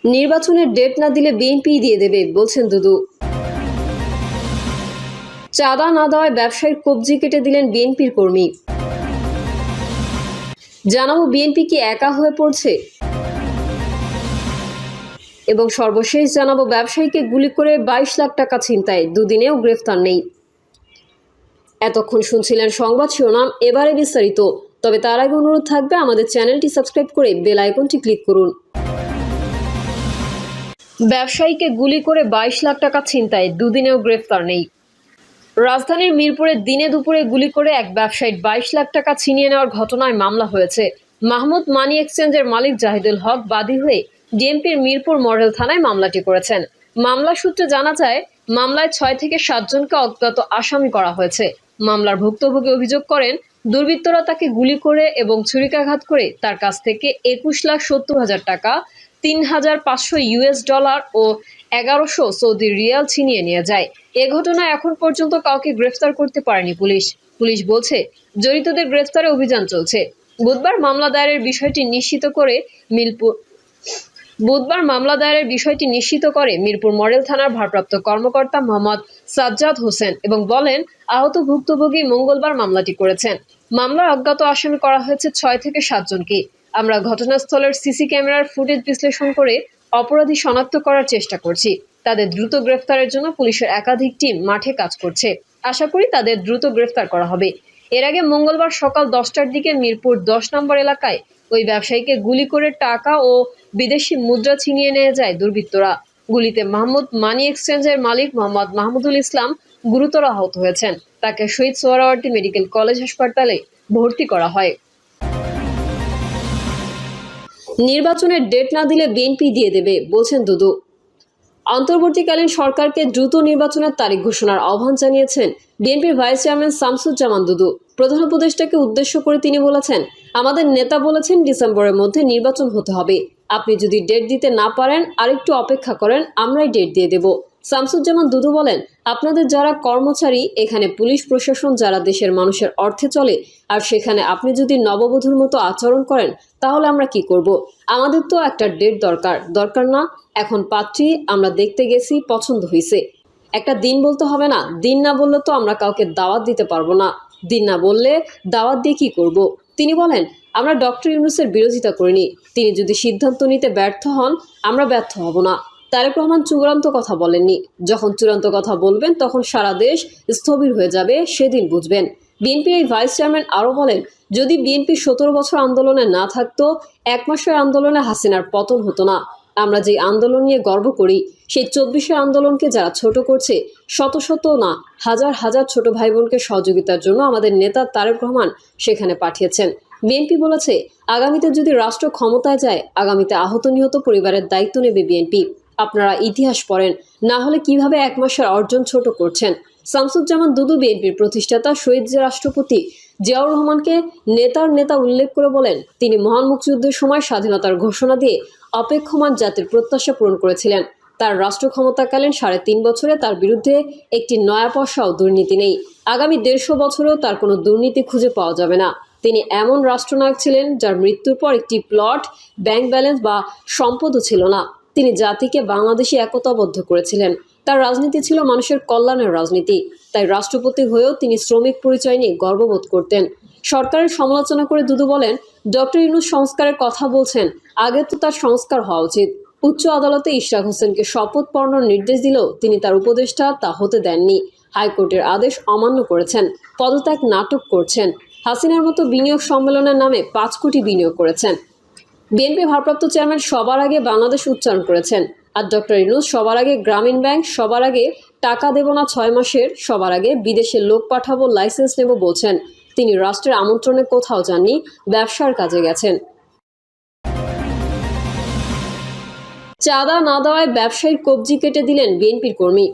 নির্বাচনের ডেট না দিলে বিএনপি দিয়ে দেবে বলছেন দুদু। চাঁদা না দেওয়ায় ব্যবসায়ীর কবজি কেটে দিলেন বিএনপির কর্মী। জানাবো বিএনপি কি একা হয়ে পড়ছে, এবং সর্বশেষ জানাবো ব্যবসায়ীকে গুলি করে 22 লাখ টাকা ছিনতাই, দুদিনেও গ্রেফতার নেই। এতক্ষণ শুনছিলেন সংবাদ শিরোনাম, এবারে বিস্তারিত। তবে তার আগে অনুরোধ থাকবে আমাদের চ্যানেলটি সাবস্ক্রাইব করে বেল আইকনটি ক্লিক করুন। ব্যবসায়ীকে গুলি করে 22 লাখ টাকা ছিনতাই, দুদিনেও গ্রেফতার নেই। রাজধানীর মিরপুরে দিনে দুপুরে গুলি করে এক ব্যবসায়ীর 22 লাখ টাকা ছিনিয়ে নেওয়ার ঘটনায় মামলা হয়েছে। মাহমুদ মানি এক্সচেঞ্জের মালিক জাহিদুল হক বাদী হয়ে ডিএমপির মিরপুর মডেল থানায় মামলাটি করেছেন। মামলা সূত্রে জানা যায়, মামলায় 6 থেকে 7 জনকে অজ্ঞাত আসামি করা হয়েছে। মামলার ভুক্তভোগী অভিযোগ করেন, দুর্বৃত্তরা তাকে গুলি করে এবং ছুরিকাঘাত করে তার কাছ থেকে 21,70,000 টাকা, 3,500 US ডলার ও 1100 সৌদি রিয়াল ছিনিয়ে নিয়ে যায়। এ ঘটনায় এখন পর্যন্ত কাউকে গ্রেফতার করতে পারেনি পুলিশ। পুলিশ বলছে, জড়িতদের গ্রেফতারে অভিযান চলছে। বুধবার মামলা দায়েরের বিষয়টি নিশ্চিত করে মিরপুর মডেল থানার ভারপ্রাপ্ত কর্মকর্তা মোহাম্মদ সাজ্জাদ হোসেন এবং বলেন, আহত ভুক্তভোগী মঙ্গলবার মামলাটি করেছেন। মামলার অজ্ঞাত আসামি করা হয়েছে 6 থেকে 7 জনকে। আমরা ঘটনাস্থলের সিসি ক্যামেরার ফুটেজ বিশ্লেষণ করে অপরাধী শনাক্ত করার চেষ্টা করছি। তাদের দ্রুত গ্রেফতারের জন্য পুলিশের একাধিক টিম মাঠে কাজ করছে। আশা করি তাদের দ্রুত গ্রেফতার করা হবে। এর আগে মঙ্গলবার সকাল 10টার দিকে মিরপুর 10 নম্বর এলাকায় ওই ব্যবসায়ীকে গুলি করে টাকা ও বিদেশি মুদ্রা ছিনিয়ে নিয়ে যায় দুর্বৃত্তরা। গুলিতে মাহমুদ মানি এক্সচেঞ্জের মালিক মোহাম্মদ মাহমুদুল ইসলাম গুরুতর আহত হয়েছেন। তাকে শহীদ সোহরাওয়ার্দী মেডিকেল কলেজ হাসপাতালে ভর্তি করা হয়। নির্বাচনের ডেট না দিলে বিএনপি দিয়ে দেবে বলছেন দুদু। অন্তর্বর্তীকালীন সরকারকে দ্রুত নির্বাচনের তারিখ ঘোষণার আহ্বান জানিয়েছেন বিএনপির ভাইস চেয়ারম্যান শামসুজ্জামান দুদু। প্রধান উপদেষ্টাকে উদ্দেশ্য করে তিনি বলেছেন, আমাদের নেতা বলেছেন ডিসেম্বরের মধ্যে নির্বাচন হতে হবে। আপনি যদি ডেট দিতে না পারেন আরেকটু অপেক্ষা করেন, আমরাই ডেট দিয়ে দেব। শামসুজ্জামান দুদু বলেন, আপনাদের যারা কর্মচারী, এখানে পুলিশ প্রশাসন যারা দেশের মানুষের অর্থে চলে, আর সেখানে আপনি যদি নববধূর মতো আচরণ করেন তাহলে আমরা কি করব? আমাদের তো একটা ডেট দরকার না? এখন পাত্রী আমরা দেখতে গেছি, পছন্দ হয়েছে। একটা দিন বলতে হবে না? দিন না বললে তো আমরা কাউকে দাওয়াত দিতে পারবো না। দিন না বললে দাওয়াত দিয়ে কি করব? তিনি বলেন, আমরা ডক্টর ইউনূসের বিরোধিতা করিনি। তিনি যদি সিদ্ধান্ত নিতে ব্যর্থ হন, আমরা ব্যর্থ হব না। তারেক রহমান চূড়ান্ত কথা বলেননি। যখন চূড়ান্ত কথা বলবেন তখন সারা দেশ স্থবির হয়ে যাবে, সেদিন বুঝবেন। বিএনপির এই ভাইস চেয়ারম্যান আরও বলেন, যদি বিএনপি 17 বছর আন্দোলনে না থাকতো, 1 মাসের আন্দোলনে হাসিনার পতন হতো না। আমরা যে আন্দোলন নিয়ে গর্ব করি, সেই 24 আন্দোলনকে যারা ছোট করছে, শত শত না হাজার হাজার ছোট ভাই বোনকে সহযোগিতার জন্য আমাদের নেতা তারেক রহমান সেখানে পাঠিয়েছেন। বিএনপি বলেছে, আগামীতে যদি রাষ্ট্র ক্ষমতায় যায়, আগামীতে আহত নিহত পরিবারের দায়িত্ব নেবে বিএনপি। আপনারা ইতিহাস পড়েন, না হলে কিভাবে 1 মাসের অর্জন ছোট করছেন? শামসুজ্জামান দুদু বিএনপির প্রতিষ্ঠাতা শহীদ রাষ্ট্রপতি জিয়াউর রহমানকে নেতার নেতা উল্লেখ করে বলেন, তিনি মহান মুক্তিযুদ্ধের সময় স্বাধীনতার ঘোষণা দিয়ে অপেক্ষমান জাতির প্রত্যাশা পূরণ করেছিলেন। তার রাষ্ট্র ক্ষমতাকালীন 3.5 বছরে তার বিরুদ্ধে একটি নয়া পয়সাও দুর্নীতি নেই। আগামী 150 বছরেও তার কোনো দুর্নীতি খুঁজে পাওয়া যাবে না। তিনি এমন রাষ্ট্রনায়ক ছিলেন যার মৃত্যুর পর একটি প্লট, ব্যাংক ব্যালেন্স বা সম্পদও ছিল না। তিনি জাতিকে বাংলাদেশে একতাবদ্ধ করেছিলেন। তার রাজনীতি ছিল মানুষের কল্যাণের রাজনীতি। তাই রাষ্ট্রপতি হয়েও তিনি শ্রমিক পরিচয় নিয়ে গর্ববোধ করতেন। সরকারের সমালোচনা করে দুদু বলেন, ডক্টর ইউনূস সংস্কারের কথা বলছেন, আগে তো তার সংস্কার হওয়া উচিত। উচ্চ আদালতে ইশরাক হোসেনকে শপথ পড়ানোর নির্দেশ দিলেও তিনি তার উপদেষ্টা তা হতে দেননি। হাইকোর্টের আদেশ অমান্য করেছেন, পদত্যাগ নাটক করছেন। হাসিনার মতো বিনিয়োগ সম্মেলনের নামে 5 কোটি বিনিয়োগ করেছেন। বিএনপি ভারপ্রাপ্ত চেয়ারম্যান সবার আগে বাংলাদেশ উচ্চারণ করেছেন, আর ডক্টর ইউনূস সবার আগে গ্রামীণ ব্যাংক, সবার আগে টাকা দেব না 6 মাসের, সবার আগে বিদেশে লোক পাঠাবো, লাইসেন্স নেব বলছেন। তিনি রাষ্ট্রের আমন্ত্রণে কোথাও যাননি, ব্যবসার কাজে গেছেন। চাঁদা না দেওয়ায় ব্যবসায়ীর কবজি কেটে দিলেন বিএনপির কর্মী।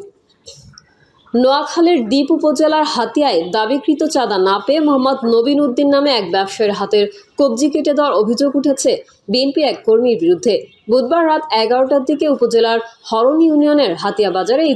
নোয়াখালীর দ্বীপ উপজেলার হাতিয়ায় দাবিকৃত চাঁদা না পেয়ে মোহাম্মদ নবীন উদ্দিন নামে এক ব্যবসায়ীর হাতের কবজি কেটে দেওয়ার অভিযোগ উঠেছে বিএনপির এক কর্মীর বিরুদ্ধে। বুধবার রাত 11টার দিকে উপজেলার হরণ ইউনিয়নের হাতিয়া বাজারে এই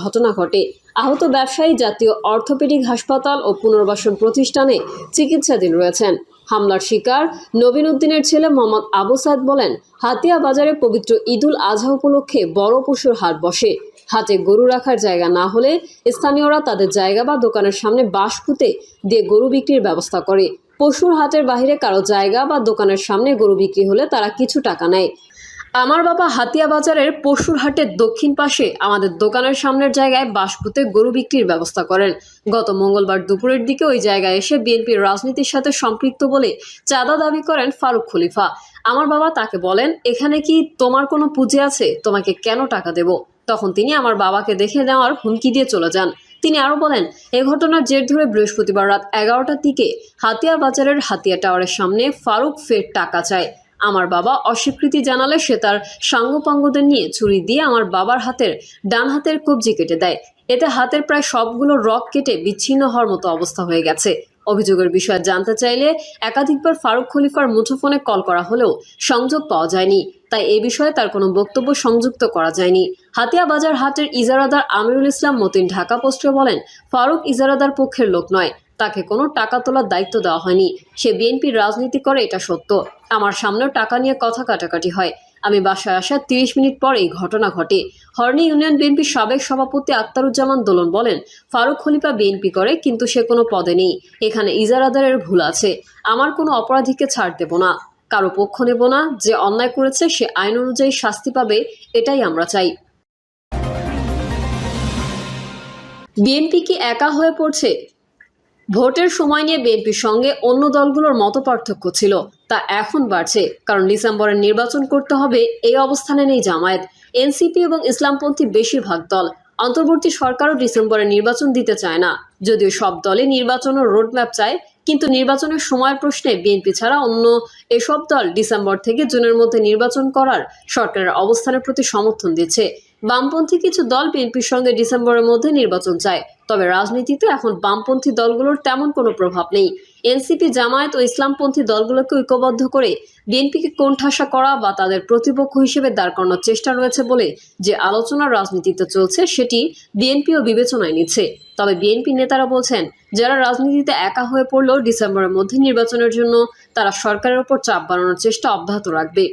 ঘটনা ঘটে। আহত ব্যবসায়ী জাতীয় অর্থোপেডিক হাসপাতাল ও পুনর্বাসন প্রতিষ্ঠানে চিকিৎসাধীন রয়েছেন। হামলার শিকার নবীন উদ্দিনের ছেলে মোহাম্মদ আবু সাদ বলেন, হাতিয়া বাজারে পবিত্র ঈদুল আজহা উপলক্ষে বড় পশুর হাট বসে। হাটে গরু রাখার জায়গা না হলে স্থানীয়রা তাদের জায়গা বা দোকানের সামনে বাঁশ পুঁতে দিয়ে গরু বিক্রির ব্যবস্থা করে। পশুর হাটের বাইরে কারো জায়গা বা দোকানের সামনে গরু বিক্রি হলে তারা কিছু টাকা নেয়। আমার বাবা হাতিয়া বাজারের পশুর হাটের দক্ষিণ পাশে আমাদের দোকানের সামনের জায়গায় বাঁশ পুঁতে গরু বিক্রির ব্যবস্থা করেন। গত মঙ্গলবার দুপুরের দিকে ওই জায়গায় এসে বিএনপির রাজনীতির সাথে সম্পৃক্ত বলে চাঁদা দাবি করেন ফারুক খলিফা। আমার বাবা তাকে বলেন, এখানে কি তোমার কোনো পুঁজি আছে? তোমাকে কেন টাকা দেব? তখন তিনি আমার বাবাকে দেখে নেওয়ার হুমকি দিয়ে চলে যান। তিনি আরো বলেন, এ ঘটনার জের ধরে বৃহস্পতিবার রাত 11টার দিকে হাতিয়া বাজারের হাতিয়া টাওয়ারের সামনে ফারুক ফের টাকা চায়। আমার বাবা অস্বীকৃতি জানালে সে তার সাঙ্গপাঙ্গদের নিয়ে ছুরি দিয়ে আমার বাবার ডান হাতের কবজি কেটে দেয়। এতে হাতের প্রায় সবগুলো রগ কেটে বিচ্ছিন্ন হওয়ার মতো অবস্থা হয়ে গেছে। অভিযোগের বিষয়ে জানতে চাইলে একাধিকবার ফারুক খলিফার মুঠোফোনে কল করা হলেও সংযোগ পাওয়া যায়নি, তাই এ বিষয়ে তার কোনো বক্তব্য সংযুক্ত করা যায়নি। হাতিয়া বাজার হাটের ইজারাদার আমিরুল ইসলাম মতিন ঢাকা পোস্টে বলেন, ফারুক ইজারাদার পক্ষের লোক নয়, তাকে কোনো টাকা তোলার দায়িত্ব দেওয়া হয়নি। সে বিএনপির রাজনীতি করে, এটা সত্য। আমার সামনেও টাকা নিয়ে কথা কাটাকাটি হয়। আমি বাসায় আসার 30 মিনিট পর এই ঘটনা ঘটে। হর্নি ইউনিয়ন বিএনপির সাবেক সভাপতি আক্তারুজ্জামান দোলন বলেন, ফারুক খলিফা বিএনপি করে, কিন্তু সে কোনো পদে নেই। এখানে ইজারাদারের ভুল আছে। আমার কোনো অপরাধীকে ছাড় দেব না, কারো পক্ষ নেব না। যে অন্যায় করেছে সে আইন অনুযায়ী শাস্তি পাবে, এটাই আমরা চাই। বিএনপি কি একা হয়ে পড়ছে? ভোটের সময় নিয়ে বিএনপির সঙ্গে অন্য দলগুলোর মতপার্থক্য ছিল, তা এখন বাড়ছে। কারণ ডিসেম্বরে নির্বাচন করতে হবে, এই অবস্থানে নেই জামায়াত, এনসিপি এবং ইসলামপন্থী বেশিরভাগ দল। অন্তর্বর্তী সরকারও ডিসেম্বরে নির্বাচন দিতে চায় না, যদিও সব দলই নির্বাচন ও রোডম্যাপ চায়। কিন্তু নির্বাচনের সময়ের প্রশ্নে বিএনপি ছাড়া অন্য এসব দল ডিসেম্বর থেকে জুনের মধ্যে নির্বাচন করার সরকারের অবস্থানের প্রতি সমর্থন দিচ্ছে। বামপন্থী কিছু দল বিএনপির সঙ্গে ডিসেম্বরের মধ্যে নির্বাচন চায়, তবে রাজনীতিতে এখন বামপন্থী দলগুলোর তেমন কোনো প্রভাব নেই। এনসিপি, জামায়াত ও ইসলামপন্থী দলগুলোকে ঐক্যবদ্ধ করে বিএনপিকে কোণঠাসা করা বা তাদের প্রতিপক্ষ হিসেবে দাঁড় করানোর চেষ্টা রয়েছে বলে যে আলোচনা রাজনীতিতে চলছে, সেটি বিএনপিও বিবেচনায় নিচ্ছে। তবে বিএনপি নেতারা বলছেন, যারা রাজনীতিতে একা হয়ে পড়লেও ডিসেম্বরের মধ্যে নির্বাচনের জন্য তারা সরকারের ওপর চাপ বাড়ানোর চেষ্টা অব্যাহত রাখবে।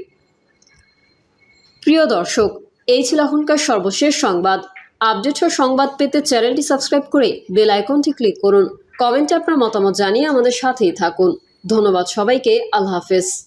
প্রিয় দর্শক, এই ছিল এখনকার সর্বশেষ সংবাদ। আপডেট ও সংবাদ পেতে চ্যানেলটি সাবস্ক্রাইব করে বেল আইকনটি ক্লিক করুন। কমেন্টে আপনার মতামত জানিয়ে আমাদের সাথেই থাকুন। ধন্যবাদ সবাইকে। আল্লাহ হাফেজ।